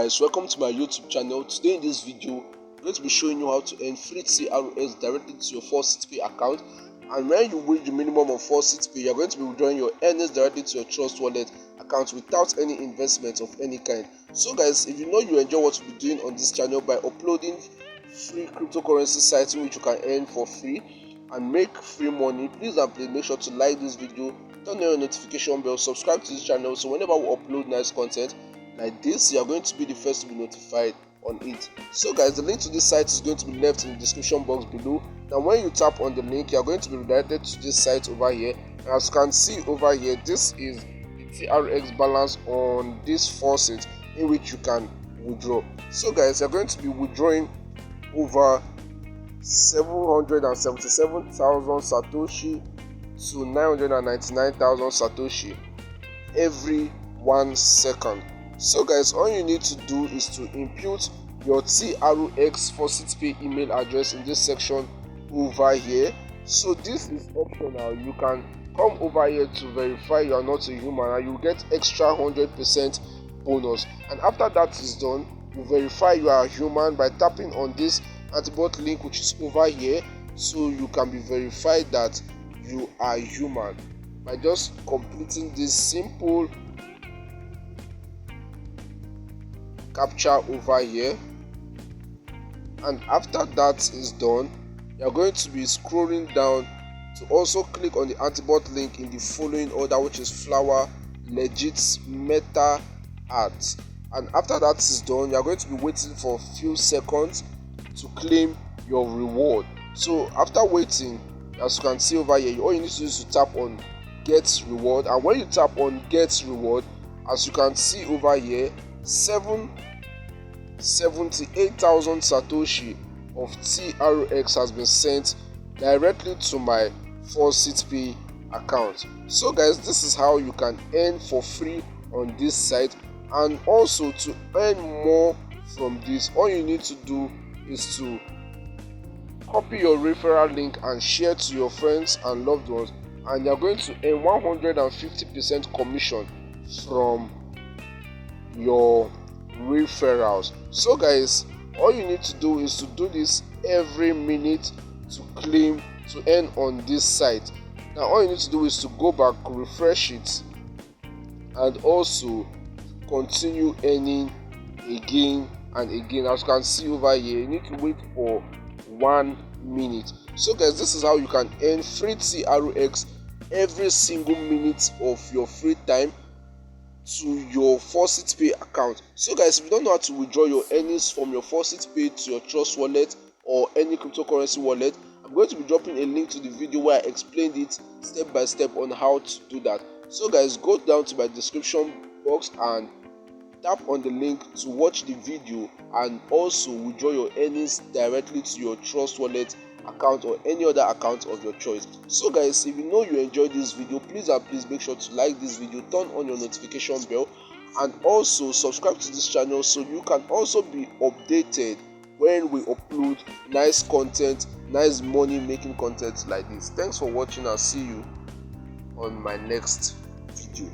Guys, welcome to my YouTube channel. Today in this video I'm going to be showing you how to earn free TRX directly to your faucetpay account. And when you reach the minimum of faucetpay, you're going to be withdrawing your earnings directly to your trust wallet account without any investment of any kind. So guys, if you know you enjoy what we'll be doing on this channel by uploading free cryptocurrency sites in which you can earn for free and make free money, please and please make sure to like this video, turn on your notification bell, subscribe to this channel so whenever we upload nice content like this, you are going to be the first to be notified on it. So guys, the link to this site is going to be left in the description box below. Now when you tap on the link, you are going to be redirected to this site over here. And as you can see over here, this is the TRX balance on this faucet in which you can withdraw. So guys, you're going to be withdrawing over 777,000 satoshi to 999,000 satoshi every 1 second. So guys, all you need to do is to input your TRX faucetpay email address in this section over here. So this is optional. You can come over here to verify you are not a human and you get extra 100% bonus. And after that is done, you verify you are a human by tapping on this antibot link which is over here, so you can be verified that you are human by just completing this simple capture over here. And after that is done, you're going to be scrolling down to also click on the antibot link in the following order, which is flower, legit, meta, art. And after that is done, you're going to be waiting for a few seconds to claim your reward. So after waiting, as you can see over here, all you need to do is to tap on get reward. And when you tap on get reward, as you can see over here, 78,000 satoshi of TRX has been sent directly to my faucetpay account. So guys, this is how you can earn for free on this site. And also to earn more from this, all you need to do is to copy your referral link and share to your friends and loved ones, and you're going to earn 150% commission from your referrals. So guys, all you need to do is to do this every minute to claim to earn on this site. Now all you need to do is to go back, refresh it, and also continue earning again and again. As you can see over here, you need to wait for 1 minute. So guys, this is how you can earn free TRX every single minute of your free time to your faucetpay account. So guys, if you don't know how to withdraw your earnings from your faucetpay to your trust wallet or any cryptocurrency wallet, I'm going to be dropping a link to the video where I explained it step by step on how to do that. So guys, go down to my description box and tap on the link to watch the video and also withdraw your earnings directly to your trust wallet account or any other account of your choice. So guys, if you know you enjoyed this video, please make sure to like this video, turn on your notification bell, and also subscribe to this channel so you can also be updated when we upload nice content, nice money making content like this. Thanks for watching and see you on my next video.